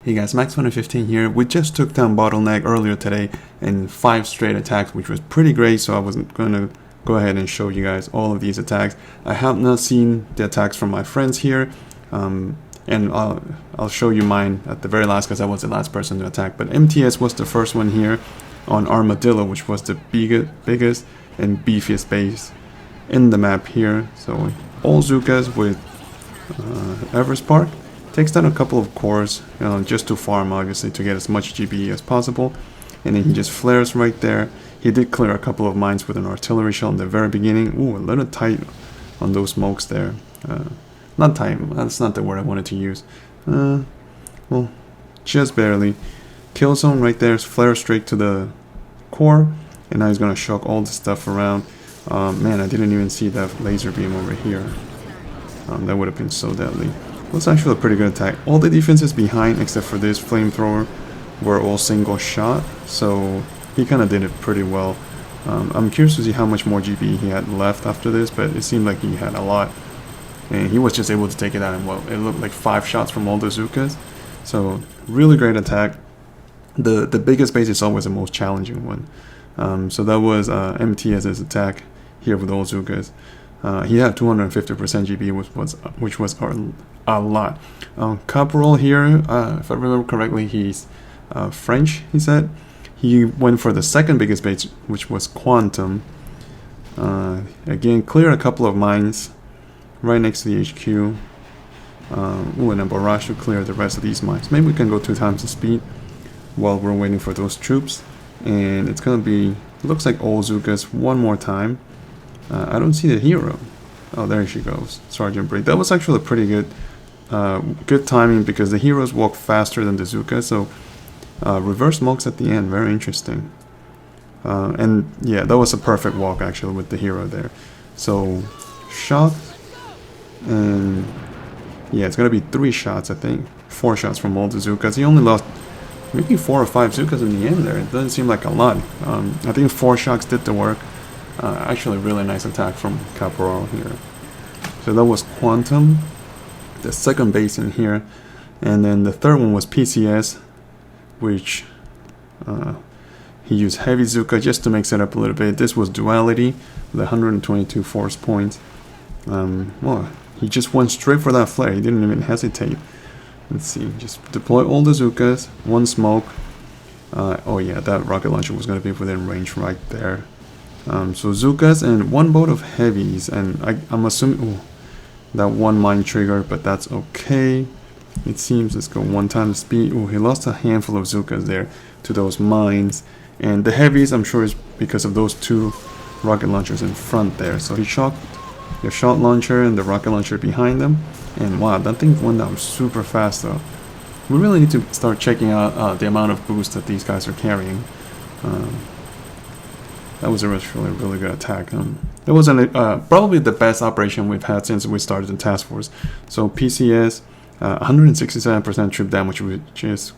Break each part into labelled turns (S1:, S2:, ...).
S1: Hey guys, Max115 here. We just took down Bottleneck earlier today in 5 straight attacks, which was pretty great, so I wasn't going to go ahead and show you guys all of these attacks. I have not seen the attacks from my friends here, and I'll show you mine at the very last because I was the last person to attack. But MTS was the first one here on Armadillo, which was the biggest and beefiest base in the map here. So all Zukas with Everest Park. Takes down a couple of cores, just to farm, obviously, to get as much GB as possible. And then he just flares right there. He did clear a couple of mines with an artillery shell in the very beginning. Ooh, a little tight on those smokes there. Not tight, that's not the word I wanted to use. Well, just barely. Kill zone right there, flare straight to the core. And now he's going to shock all the stuff around. Man, I didn't even see that laser beam over here. That would have been so deadly. It was actually a pretty good attack. All the defenses behind, except for this flamethrower, were all single shot, so he kind of did it pretty well. I'm curious to see how much more GB he had left after this, but it seemed like he had a lot. And he was just able to take it out in, well, it looked like 5 shots from all the Zukas. So, really great attack. The biggest base is always the most challenging one. So that was MTS's attack here with all Zukas. He had 250% GB, which was a lot. Caporal here, if I remember correctly, he's French, he said. He went for the second biggest base, which was Quantum. Again, cleared a couple of mines right next to the HQ. Ooh, and a barrage to clear the rest of these mines. Maybe we can go 2 times the speed while we're waiting for those troops. And it's going to be, looks like all Zukas one more time. I don't see the hero. Oh, there she goes, Sergeant Break. That was actually a pretty good timing because the heroes walk faster than the Zuka. So reverse smokes at the end, very interesting. And yeah, that was a perfect walk actually with the hero there. So shot, and yeah, it's gonna be 3 shots, I think. 4 shots from all the Zukas. He only lost maybe 4 or 5 Zukas in the end there. It doesn't seem like a lot. I think 4 shots did the work. Actually, really nice attack from Caporal here. So that was Quantum, the second base in here, and then the third one was PCS, which he used heavy Zuka just to mix it up a little bit. This was Duality with 122 force points. Well, he just went straight for that flare. He didn't even hesitate. Let's see, just deploy all the Zukas, 1 smoke. Oh yeah, that rocket launcher was going to be within range right there. So Zukas and 1 boat of heavies, and I'm assuming that 1 mine trigger, but that's okay. It seems, let's go 1 time the speed. Oh, he lost a handful of Zukas there to those mines, and the heavies I'm sure is because of those 2 rocket launchers in front there. So he shocked the shot launcher and the rocket launcher behind them, and wow, that thing went down super fast though. We really need to start checking out the amount of boost that these guys are carrying. That was a really good attack. It was probably the best operation we've had since we started the task force. So PCS, 167% troop damage, which is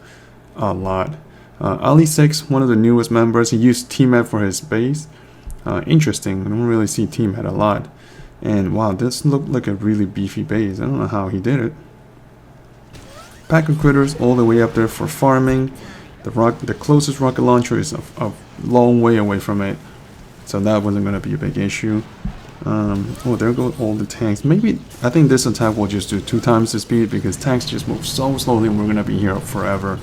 S1: a lot. Ali 6, one of the newest members, he used Team for his base. Interesting, I don't really see Team a lot. And wow, this looked like a really beefy base. I don't know how he did it. Pack of critters all the way up there for farming. The closest rocket launcher is a long way away from it, so that wasn't going to be a big issue. Oh, there go all the tanks. Maybe, I think this attack will just do 2 times the speed because tanks just move so slowly and we're going to be here forever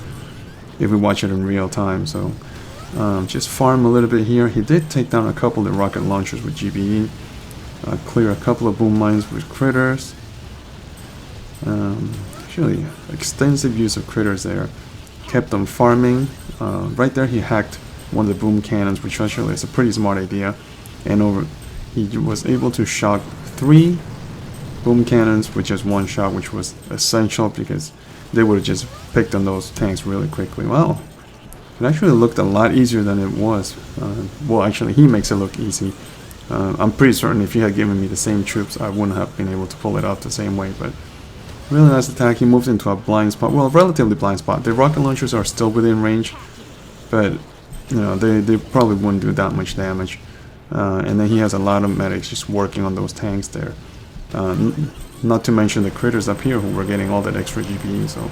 S1: if we watch it in real time. So just farm a little bit here. He did take down a couple of the rocket launchers with GBE. Clear a couple of boom mines with critters. Actually, extensive use of critters there. Kept them farming. Right there he hacked one of the boom cannons, which actually is a pretty smart idea. And he was able to shock 3 boom cannons with just 1 shot, which was essential because they would have just picked on those tanks really quickly. Wow, it actually looked a lot easier than it was. Well, actually he makes it look easy. I'm pretty certain if he had given me the same troops I wouldn't have been able to pull it off the same way, but really nice attack. He moved into a blind spot, well, relatively blind spot. The rocket launchers are still within range, but you know, they probably wouldn't do that much damage. And then he has a lot of medics just working on those tanks there. Not to mention the critters up here who were getting all that extra GPE. So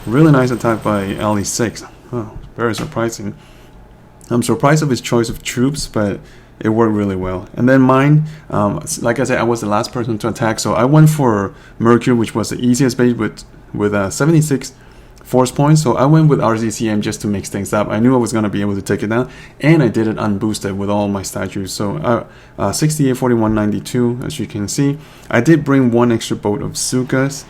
S1: Really nice attack by LE6. Oh, very surprising. I'm surprised of his choice of troops, but it worked really well. And then mine, like I said, I was the last person to attack, so I went for Mercury, which was the easiest base with 76 force points. So I went with RZCM just to mix things up. I knew I was going to be able to take it down, and I did it unboosted with all my statues. So 68, 41, 92, as you can see. I did bring one extra boat of Zukas.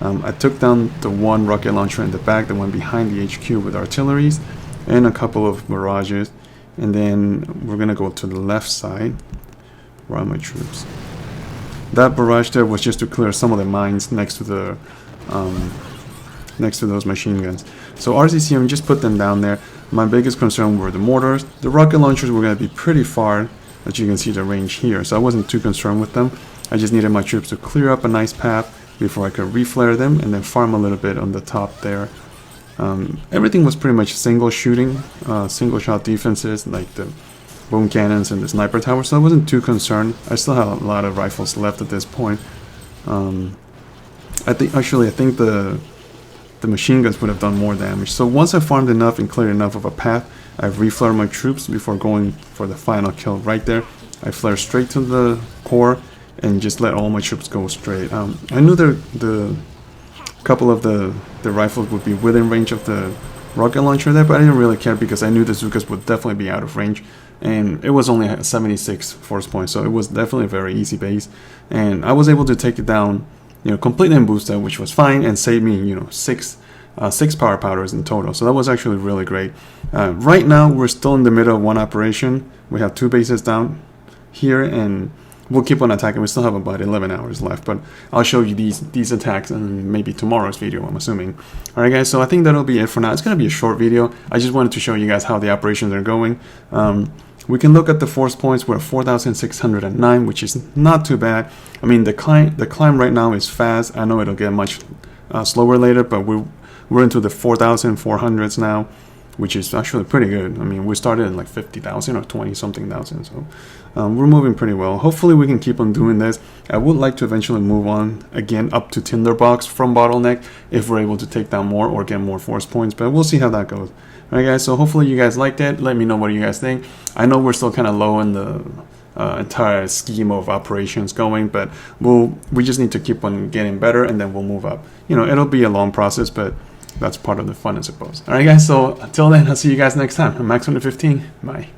S1: I took down the one rocket launcher in the back, the one behind the HQ with artilleries, and a couple of mirages. And then we're gonna go to the left side. Where are my troops? That barrage there was just to clear some of the mines next to the next to those machine guns. So RCCM, just put them down there. My biggest concern were the mortars. The rocket launchers were gonna be pretty far, as you can see the range here. So I wasn't too concerned with them. I just needed my troops to clear up a nice path before I could reflare them and then farm a little bit on the top there. Everything was pretty much single shooting, single shot defenses like the boom cannons and the sniper tower, so I wasn't too concerned. I still have a lot of rifles left at this point. I think the machine guns would have done more damage. So once I farmed enough and cleared enough of a path, I reflared my troops before going for the final kill right there. I flared straight to the core and just let all my troops go straight. I knew the couple of the rifles would be within range of the rocket launcher there, but I didn't really care because I knew the Zukas would definitely be out of range, and it was only 76 force points, so it was definitely a very easy base, and I was able to take it down, completely unboosted, which was fine, and save me, six power powders in total. So that was actually really great. Right now we're still in the middle of one operation. We have 2 bases down here, and we'll keep on attacking. We still have about 11 hours left, but I'll show you these attacks in maybe tomorrow's video, I'm assuming. Alright guys, so I think that'll be it for now. It's going to be a short video. I just wanted to show you guys how the operations are going. We can look at the force points. We're at 4,609, which is not too bad. I mean, the climb right now is fast. I know it'll get much slower later, but we're into the 4,400s now, which is actually pretty good. I mean, we started at like 50,000 or 20 something thousand, so we're moving pretty well. Hopefully we can keep on doing this. I would like to eventually move on again up to Tinderbox from Bottleneck if we're able to take down more or get more force points, but we'll see how that goes. Alright guys, so hopefully you guys liked it. Let me know what you guys think. I know we're still kind of low in the entire scheme of operations going, but we just need to keep on getting better, and then we'll move up. It'll be a long process, but that's part of the fun, I suppose. Alright guys, so until then, I'll see you guys next time. I'm Max115. Bye.